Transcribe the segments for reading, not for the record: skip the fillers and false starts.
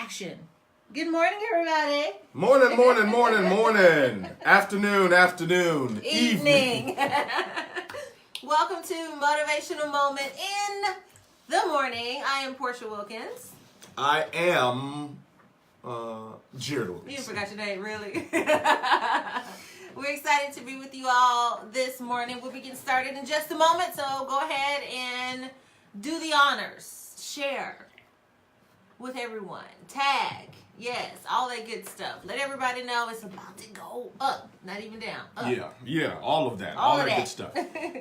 action. Good morning, everybody. Morning. Afternoon. Evening. Welcome to Motivational Moment in the morning. I am Porshea Wilkins. I am Jarrod Wilkins. You forgot your name, really. We're excited to be with you all this morning. We'll be getting started in just a moment, so go ahead and do the honors. Share with everyone. Tag. Yes, all that good stuff. Let everybody know it's about to go up, not even down. Up. Yeah, all of that. All of that that good stuff.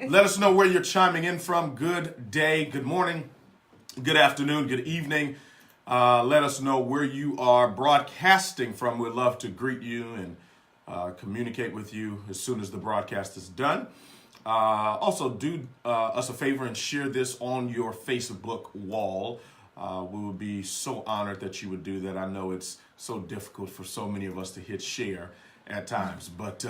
Let us know where you're chiming in from. Good day, good morning, good afternoon, good evening. Let us know where you are broadcasting from. We'd love to greet you and communicate with you as soon as the broadcast is done. Also, do us a favor and share this on your Facebook wall. We would be so honored that you would do that. I know it's so difficult for so many of us to hit share at times, but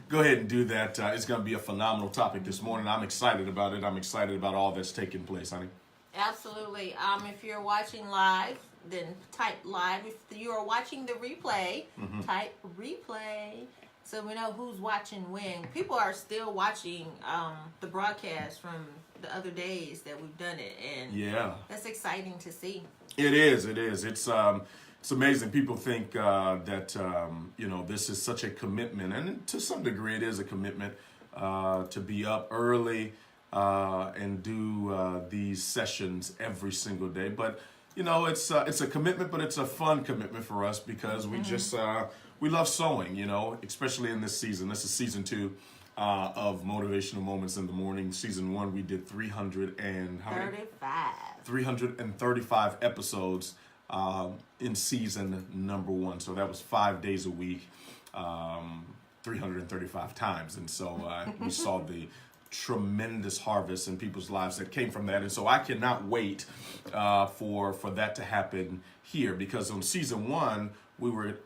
go ahead and do that. It's going to be a phenomenal topic this morning. I'm excited about it. I'm excited about all that's taking place, honey. Absolutely. If you're watching live, then type live. If you are watching the replay, type replay. So we know who's watching when. People are still watching the broadcast from the other days that we've done it, and that's exciting to see. It is. It's amazing. People think that this is such a commitment, and to some degree, it is a commitment to be up early and do these sessions every single day. But it's a commitment, but it's a fun commitment for us because we just we love sewing. Especially in this season. This is season 2. Of Motivational Moments in the Morning. Season 1, we did 335 episodes in season number 1. So that was 5 days a week, 335 times. And so we saw the tremendous harvest in people's lives that came from that. And so I cannot wait for that to happen here, because on season 1, we were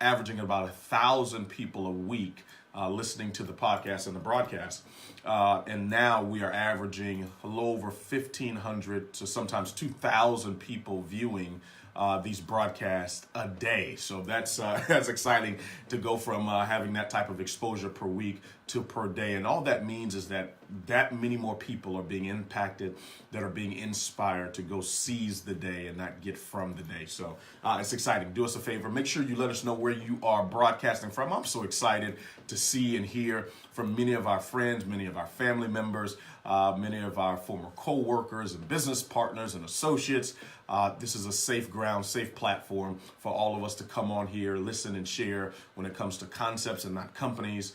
averaging about 1,000 people a week listening to the podcast and the broadcast. And now we are averaging a little over 1,500 to sometimes 2,000 people viewing these broadcasts a day. So that's exciting to go from having that type of exposure per week to per day. And all that means is that many more people are being impacted, that are being inspired to go seize the day and not get from the day. So it's exciting. Do us a favor. Make sure you let us know where you are broadcasting from. I'm so excited to see and hear from many of our friends, many of our family members, many of our former co-workers and business partners and associates. This is a safe ground, safe platform for all of us to come on here, listen and share when it comes to concepts and not companies,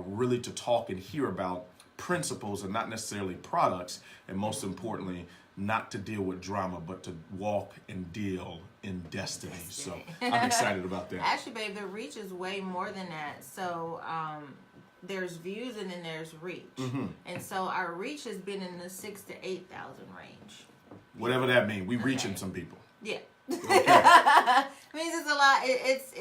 really to talk and hear about principles and not necessarily products, and most importantly, not to deal with drama, but to walk and deal in destiny. So I'm excited about that. Actually, babe, the reach is way more than that. So there's views and then there's reach. And so our reach has been in the 6,000 to 8,000 range. Whatever that means, we reaching some people. Yeah. Okay. Means it's a lot. It's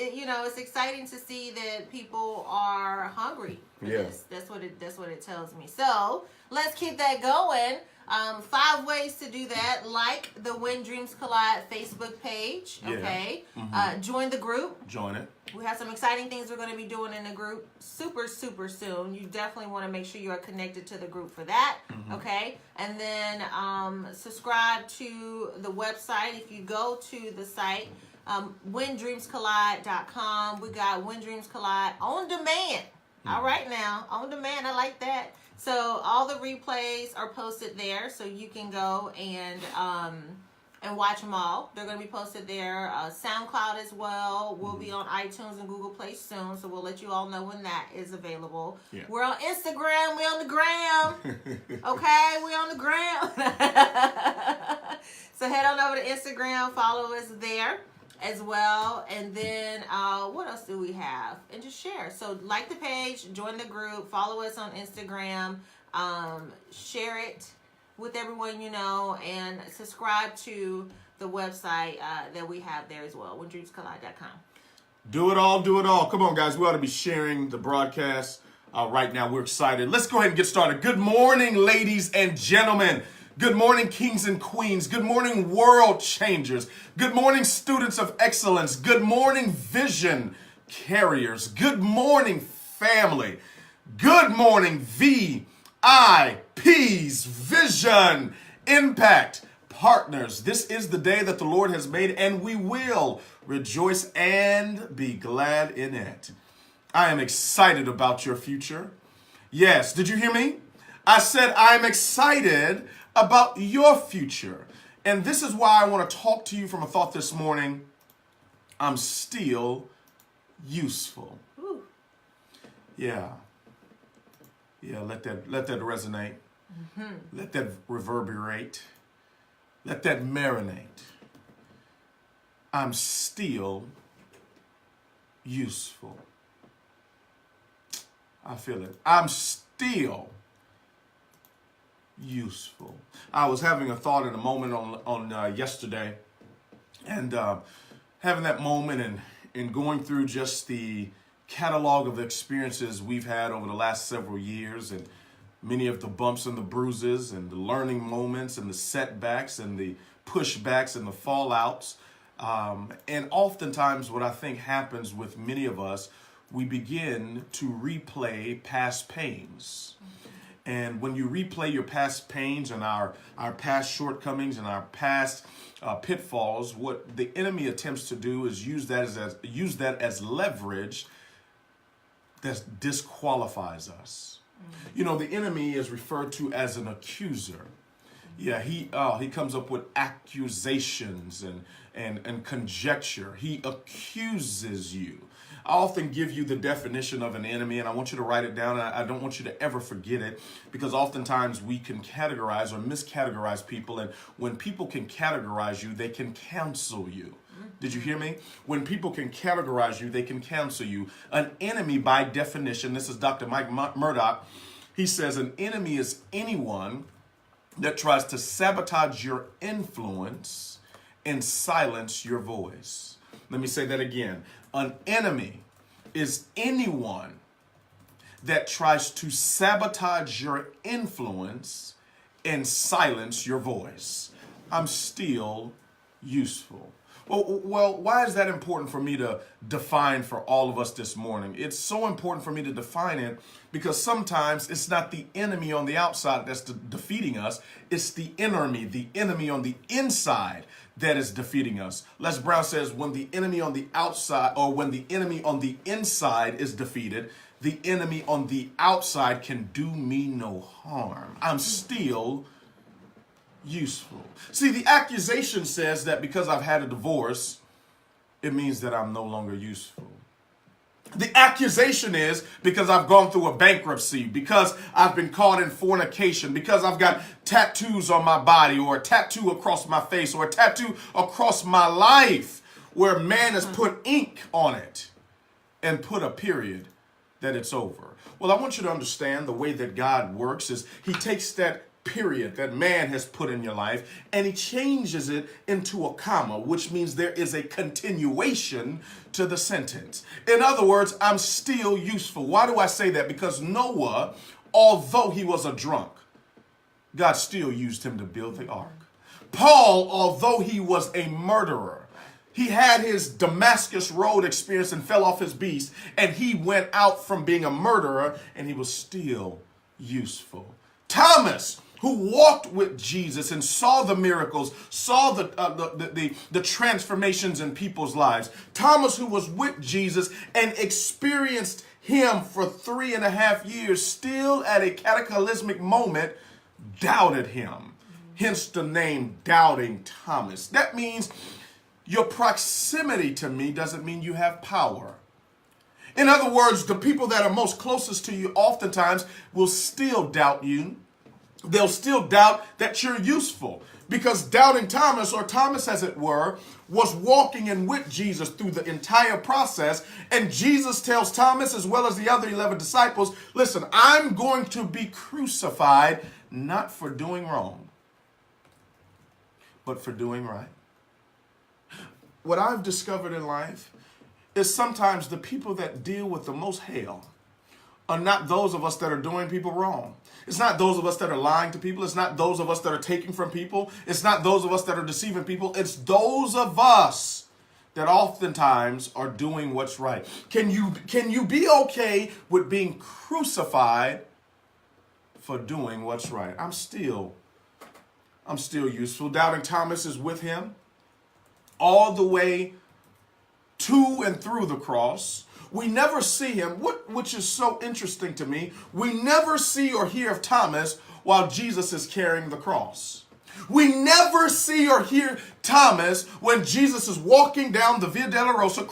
exciting to see that people are hungry for this. That's what it tells me. So let's keep that going. 5 ways to do that. Like the When Dreams Collide Facebook page. Okay. Join the group. Join it. We have some exciting things we're going to be doing in the group super soon. You definitely want to make sure you are connected to the group for that. Okay. And then subscribe to the website. If you go to the site, WhenDreamsCollide.com, we got When Dreams Collide on demand. All right now, on demand. I like that. So all the replays are posted there, so you can go and watch them all. They're going to be posted there. SoundCloud as well. We'll be on iTunes and Google Play soon, so we'll let you all know when that is available. Yeah. We're on Instagram. We're on the gram. Okay? We're on the gram. So head on over to Instagram. Follow us there as well. And then what else do we have? And just share. So like the page, join the group, follow us on Instagram, share it with everyone you know, and subscribe to the website that we have there as well, WhenDreamsCollide.com. Do it all. Come on, guys. We ought to be sharing the broadcast right now. We're excited. Let's go ahead and get started. Good morning, ladies and gentlemen. Good morning, kings and queens. Good morning, world changers. Good morning, students of excellence. Good morning, vision carriers. Good morning, family. Good morning, VIPs, Vision Impact Partners. This is the day that the Lord has made, and we will rejoice and be glad in it. I am excited about your future. Yes, did you hear me? I said I'm excited about your future. And this is why I want to talk to you from a thought this morning. I'm still useful. Ooh. Yeah, let that resonate. Mm-hmm. Let that reverberate. Let that marinate. I'm still useful. I feel it. I'm still useful. I was having a thought in a moment on yesterday, and having that moment and going through just the catalog of experiences we've had over the last several years, and many of the bumps and the bruises and the learning moments and the setbacks and the pushbacks and the fallouts. And oftentimes what I think happens with many of us, we begin to replay past pains. And when you replay your past pains and our past shortcomings and our past pitfalls, what the enemy attempts to do is use that as leverage that disqualifies us. Mm-hmm. You know, the enemy is referred to as an accuser. Yeah, he comes up with accusations and conjecture. He accuses you. I often give you the definition of an enemy, and I want you to write it down. I don't want you to ever forget it, because oftentimes we can categorize or miscategorize people, and when people can categorize you, they can cancel you. Did you hear me? When people can categorize you, they can cancel you. An enemy, by definition, this is Dr. Mike Murdoch, he says an enemy is anyone that tries to sabotage your influence and silence your voice. Let me say that again. An enemy is anyone that tries to sabotage your influence and silence your voice. I'm still useful. Well, why is that important for me to define for all of us this morning? It's so important for me to define it because sometimes it's not the enemy on the outside that's defeating us. It's the enemy on the inside that is defeating us. Les Brown says when the enemy on the outside, or when the enemy on the inside is defeated, the enemy on the outside can do me no harm. I'm still useful. See, the accusation says that because I've had a divorce, it means that I'm no longer useful. The accusation is because I've gone through a bankruptcy, because I've been caught in fornication, because I've got tattoos on my body, or a tattoo across my face, or a tattoo across my life where man has put ink on it and put a period, that it's over. Well, I want you to understand the way that God works is he takes that period that man has put in your life and he changes it into a comma, which means there is a continuation to the sentence. In other words, I'm still useful. Why do I say that? Because Noah, although he was a drunk, God still used him to build the ark. Paul, although he was a murderer, he had his Damascus Road experience and fell off his beast, and he went out from being a murderer and he was still useful. Thomas, who walked with Jesus and saw the miracles, saw the transformations in people's lives. Thomas, who was with Jesus and experienced him for 3.5 years, still at a cataclysmic moment, doubted him. Hence the name Doubting Thomas. That means your proximity to me doesn't mean you have power. In other words, the people that are most closest to you oftentimes will still doubt you. They'll still doubt that you're useful, because Doubting Thomas, or Thomas as it were, was walking in with Jesus through the entire process. And Jesus tells Thomas, as well as the other 11 disciples, listen, I'm going to be crucified, not for doing wrong, but for doing right. What I've discovered in life is sometimes the people that deal with the most hell are not those of us that are doing people wrong. It's not those of us that are lying to people. It's not those of us that are taking from people. It's not those of us that are deceiving people. It's those of us that oftentimes are doing what's right. Can you be okay with being crucified for doing what's right? I'm still useful. Doubting Thomas is with him all the way to and through the cross. We never see him, which is so interesting to me. We never see or hear of Thomas while Jesus is carrying the cross. We never see or hear Thomas when Jesus is walking down the Via Dolorosa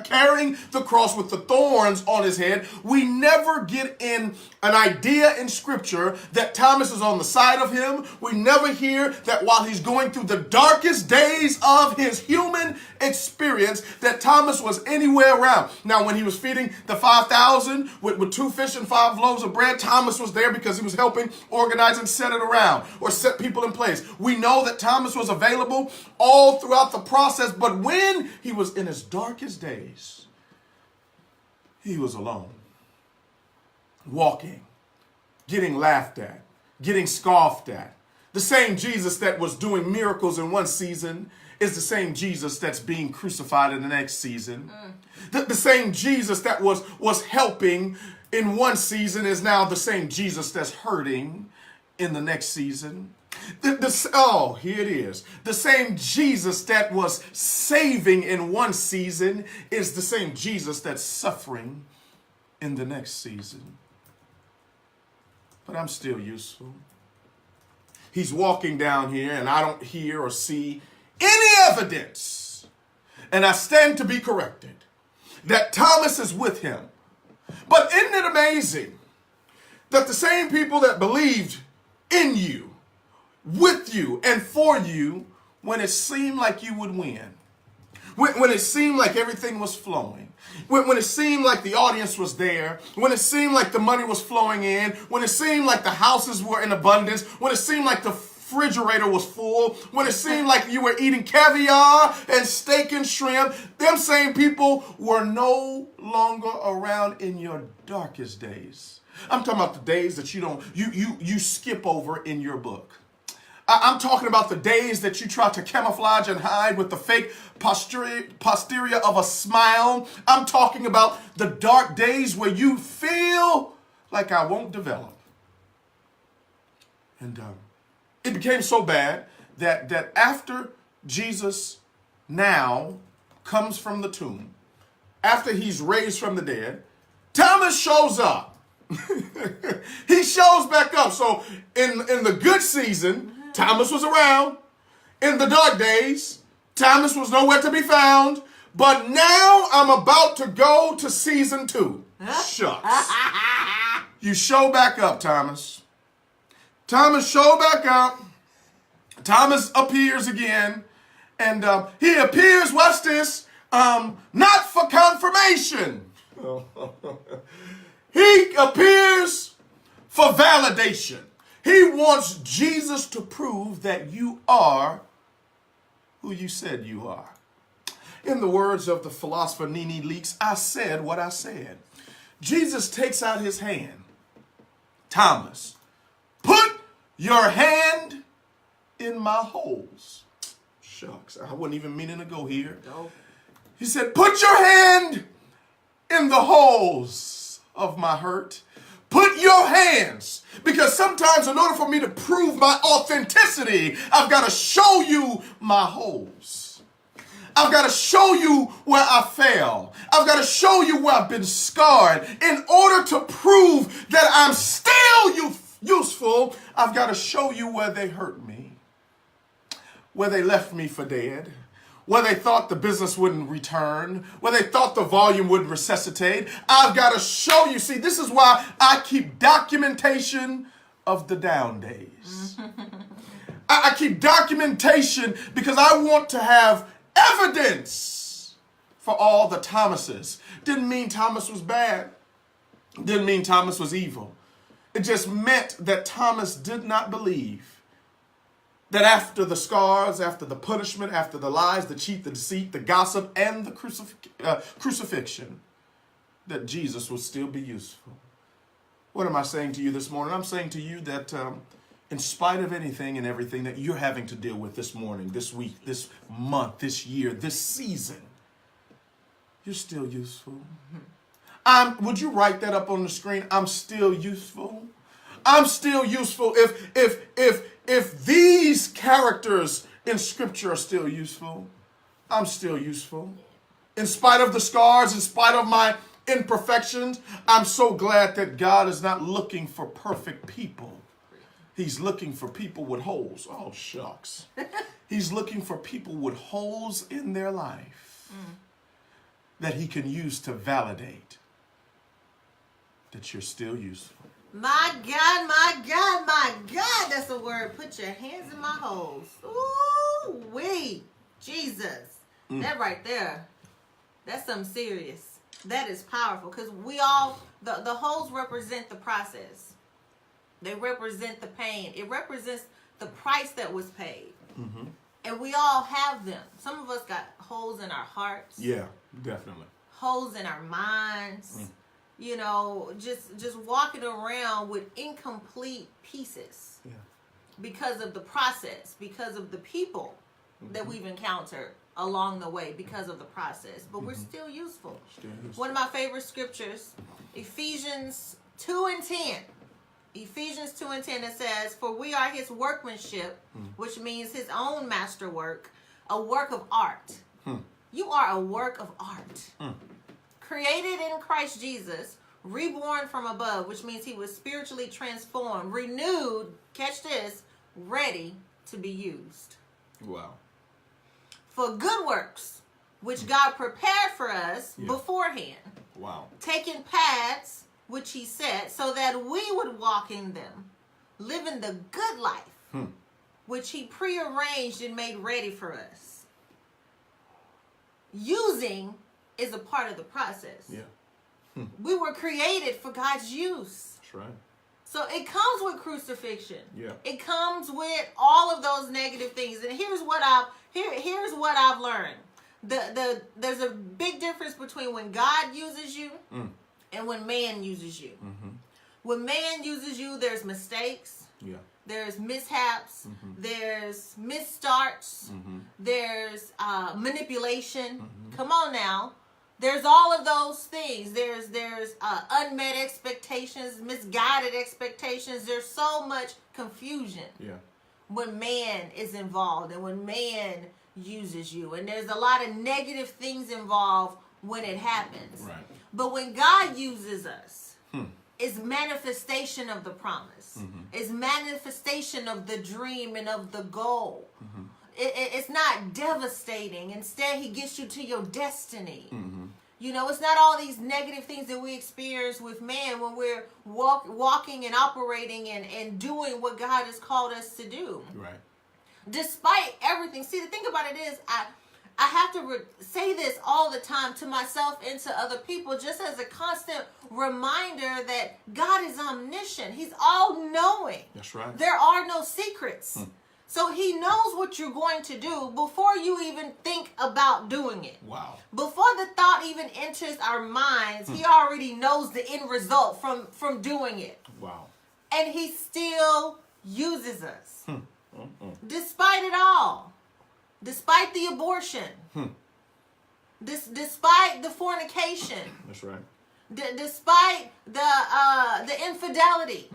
carrying the cross with the thorns on his head. We never get in an idea in Scripture that Thomas is on the side of him. We never hear that while he's going through the darkest days of his human experience that Thomas was anywhere around. Now, when he was feeding the 5,000 with 2 fish and 5 loaves of bread, Thomas was there because he was helping organize and set it around or set people in place. We know that Thomas was available all throughout the process, but when he was in his darkest days, he was alone, walking, getting laughed at, getting scoffed at. The same Jesus that was doing miracles in one season is the same Jesus that's being crucified in the next season. The same Jesus that was helping in one season is now the same Jesus that's hurting in the next season. Here it is. The same Jesus that was saving in one season is the same Jesus that's suffering in the next season. But I'm still useful. He's walking down here and I don't hear or see any evidence, and I stand to be corrected, that Thomas is with him. But isn't it amazing that the same people that believed in you, with you, and for you, when it seemed like you would win, when it seemed like everything was flowing, when it seemed like the audience was there, when it seemed like the money was flowing in, when it seemed like the houses were in abundance, when it seemed like the refrigerator was full, when it seemed like you were eating caviar and steak and shrimp, them same people were no longer around in your darkest days. I'm talking about the days that you skip over in your book. I'm talking about the days that you try to camouflage and hide with the fake posterior of a smile. I'm talking about the dark days where you feel like I won't develop. And it became so bad that after Jesus now comes from the tomb, after he's raised from the dead, Thomas shows up. He shows back up. So in the good season, Thomas was around. In the dark days, Thomas was nowhere to be found. But now I'm about to go to season 2. Shucks. You show back up, Thomas. Thomas showed back up. Thomas appears again. And he appears, watch this, not for confirmation. He appears for validation. He wants Jesus to prove that you are who you said you are. In the words of the philosopher Nene Leakes, I said what I said. Jesus takes out his hand. Thomas, put your hand in my holes. Shucks, I wasn't even meaning to go here. No. He said, put your hand in the holes of my hurt. Put your hands, because sometimes in order for me to prove my authenticity, I've got to show you my holes. I've got to show you where I fail. I've got to show you where I've been scarred. In order to prove that I'm still useful, I've got to show you where they hurt me, where they left me for dead, where they thought the business wouldn't return, where they thought the volume wouldn't resuscitate. I've got to show you. See, this is why I keep documentation of the down days. I keep documentation because I want to have evidence for all the Thomases. Didn't mean Thomas was bad. Didn't mean Thomas was evil. It just meant that Thomas did not believe that after the scars, after the punishment, after the lies, the cheat, the deceit, the gossip, and the crucifixion, that Jesus would still be useful. What am I saying to you this morning? I'm saying to you that in spite of anything and everything that you're having to deal with this morning, this week, this month, this year, this season, you're still useful. Would you write that up on the screen? I'm still useful. I'm still useful. If these characters in Scripture are still useful, I'm still useful. In spite of the scars, in spite of my imperfections, I'm so glad that God is not looking for perfect people. He's looking for people with holes. Oh, shucks. He's looking for people with holes in their life that he can use to validate that you're still useful. My God, my God, my God. That's a word. Put your hands in my holes. Ooh, wee. Jesus. That right there. That's something serious. That is powerful because we all, the holes represent the process. They represent the pain. It represents the price that was paid. Mm-hmm. And we all have them. Some of us got holes in our hearts. Yeah, definitely. Holes in our minds. You know, just walking around with incomplete pieces. Yeah. Because of the process, because of the people that we've encountered along the way, because of the process. But we're still useful. One of my favorite scriptures, Ephesians 2:10. Ephesians 2:10, it says, "For we are his workmanship," which means his own masterwork, a work of art. You are a work of art. Created in Christ Jesus, reborn from above, which means he was spiritually transformed, renewed, catch this, ready to be used. Wow. For good works, which God prepared for us beforehand. Wow. Taking paths, which he set, so that we would walk in them, living the good life, which he prearranged and made ready for us. Using is a part of the process. Yeah. We were created for God's use. That's right. So it comes with crucifixion. Yeah. It comes with all of those negative things. And here's what I've learned. There's a big difference between when God uses you and when man uses you. When man uses you, there's mistakes. Yeah. There's mishaps. There's misstarts. There's manipulation. Come on now. There's all of those things. There's unmet expectations, misguided expectations. There's so much confusion when man is involved and when man uses you. And there's a lot of negative things involved when it happens. Right. But when God uses us, it's manifestation of the promise. It's manifestation of the dream and of the goal. It's not devastating. Instead, he gets you to your destiny. You know, it's not all these negative things that we experience with man when we're walking and operating and doing what God has called us to do. Right. Despite everything. See, the thing about it is, I have to say this all the time to myself and to other people, just as a constant reminder that God is omniscient. He's all-knowing. That's right. There are no secrets. So he knows what you're going to do before you even think about doing it. Wow. Before the thought even enters our minds, he already knows the end result from doing it. Wow. And he still uses us. Despite it all. Despite the abortion. Despite the fornication. That's right. Despite the infidelity.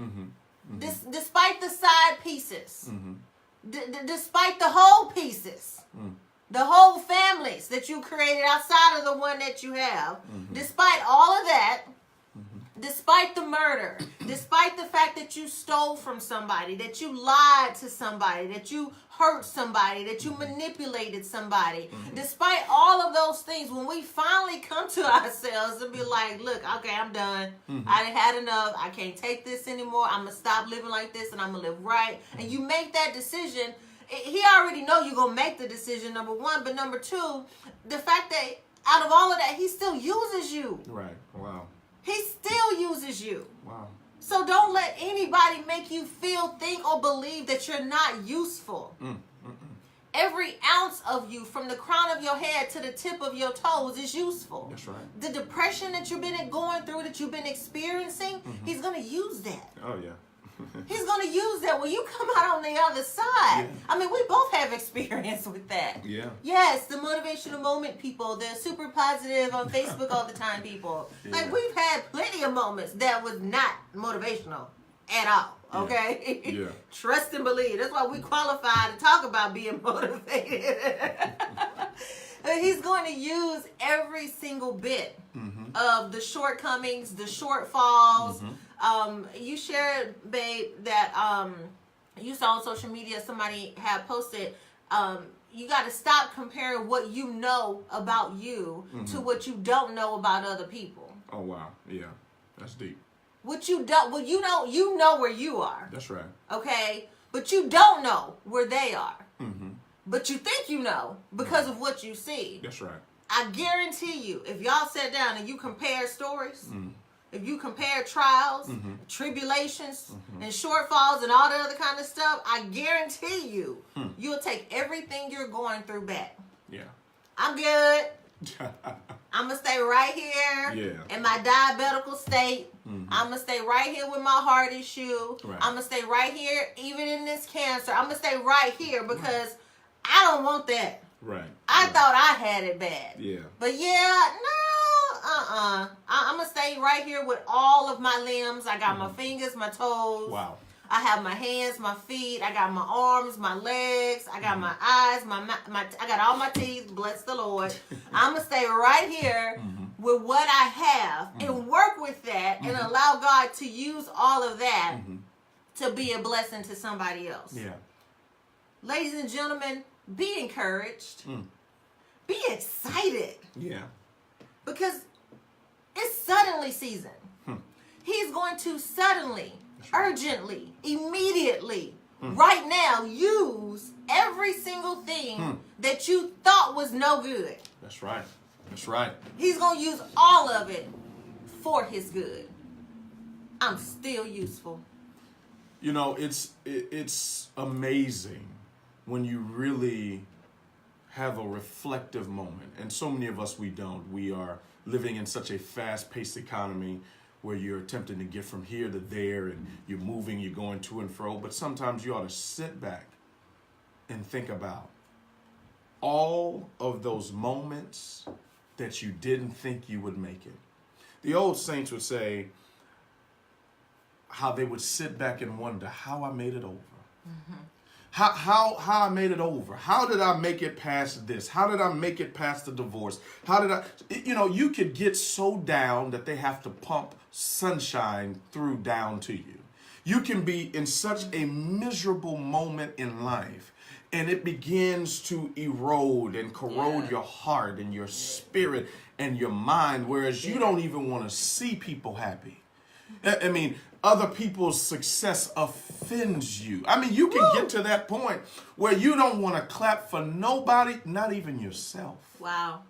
Despite the side pieces. Despite the whole pieces, the whole families that you created outside of the one that you have, despite all of that, despite the murder, despite the fact that you stole from somebody, that you lied to somebody, that you hurt somebody, that you manipulated somebody, despite all of those things, when we finally come to ourselves and be like, look, okay, I'm done. I done had enough. I can't take this anymore. I'm going to stop living like this and I'm going to live right. And you make that decision. He already know you're going to make the decision, number one. But number two, the fact that out of all of that, he still uses you. Right. Wow. He still uses you. Wow. So don't let anybody make you feel, think, or believe that you're not useful. Every ounce of you, from the crown of your head to the tip of your toes, is useful. That's right. The depression that you've been going through, that you've been experiencing, he's going to use that. Oh, yeah. He's going to use that when you come out on the other side. Yeah. I mean, we both have experience with that. Yeah. Yes, the Motivational Moment people, they're super positive on Facebook all the time, people. Yeah. Like, we've had plenty of moments that was not motivational at all, okay? Yeah. Trust and believe. That's why we qualify to talk about being motivated. He's going to use every single bit of the shortcomings, the shortfalls. You shared, babe, that you saw on social media somebody had posted, you got to stop comparing what you know about you to what you don't know about other people. Oh, wow. Yeah. That's deep. What you don't, well, you know where you are. That's right. Okay? But you don't know where they are. But you think you know because of what you see. That's right. I guarantee you, if y'all sat down and you compare stories, if you compare trials, tribulations, and shortfalls and all that other kind of stuff, I guarantee you, you'll take everything you're going through back. Yeah. I'm good. I'm going to stay right here in my diabetical state. I'm going to stay right here with my heart issue. Right. I'm going to stay right here even in this cancer. I'm going to stay right here because I don't want that. Right. I thought I had it bad. Yeah. But I'm going to stay right here with all of my limbs. I got my fingers, my toes. Wow. I have my hands, my feet. I got my arms, my legs. I got my eyes, I got all my teeth. Bless the Lord. I'm going to stay right here with what I have and work with that and allow God to use all of that to be a blessing to somebody else. Yeah. Ladies and gentlemen, be encouraged. Be excited. Yeah. Because it's suddenly season. He's going to suddenly, urgently, immediately, right now, use every single thing that you thought was no good. That's right. That's right. He's going to use all of it for his good. I'm still useful. You know, it's amazing when you really have a reflective moment. And so many of us, we don't. We are living in such a fast-paced economy where you're attempting to get from here to there and you're moving, you're going to and fro. But sometimes you ought to sit back and think about all of those moments that you didn't think you would make it. The old saints would say how they would sit back and wonder how I made it over. How I made it over. How did I make it past this? How did I make it past the divorce? How did I, you could get so down that they have to pump sunshine through down to you. You can be in such a miserable moment in life and it begins to erode and corrode your heart and your spirit and your mind, whereas you don't even want to see people happy. I mean, other people's success offends you. I mean, you can get to that point where you don't want to clap for nobody, not even yourself. Wow.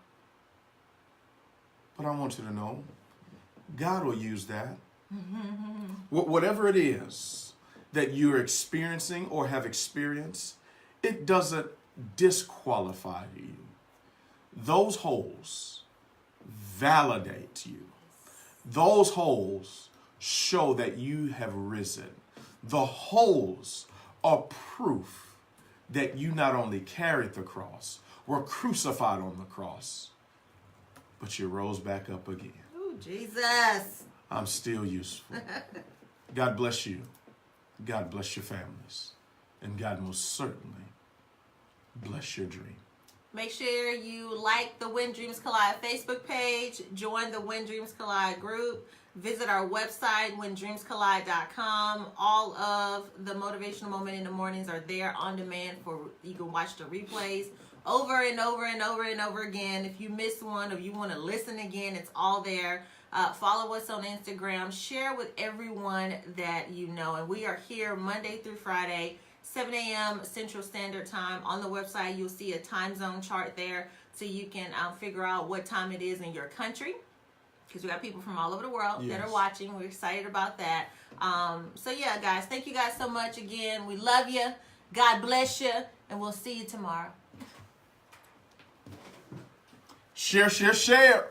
But I want you to know, God will use that. Whatever it is that you're experiencing or have experienced, it doesn't disqualify you. Those holes validate you. Those holes show that you have risen. The holes are proof that you not only carried the cross, were crucified on the cross, but you rose back up again. Ooh, Jesus. I'm still useful. God bless you. God bless your families. And God most certainly bless your dream. Make sure you like the When Dreams Collide Facebook page. Join the When Dreams Collide group. Visit our website, whendreamscollide.com. All of the Motivational Moment in the Mornings are there on demand for you can watch the replays over and over and over and over again. If you missed one or you want to listen again, it's all there. Follow us on Instagram. Share with everyone that you know. And we are here Monday through Friday, 7 a.m. Central Standard Time. On the website, you'll see a time zone chart there so you can figure out what time it is in your country. Because we got people from all over the world that are watching. We're excited about that. So yeah, guys, thank you guys so much again. We love you. God bless you. and we'll see you tomorrow. Share, share, share.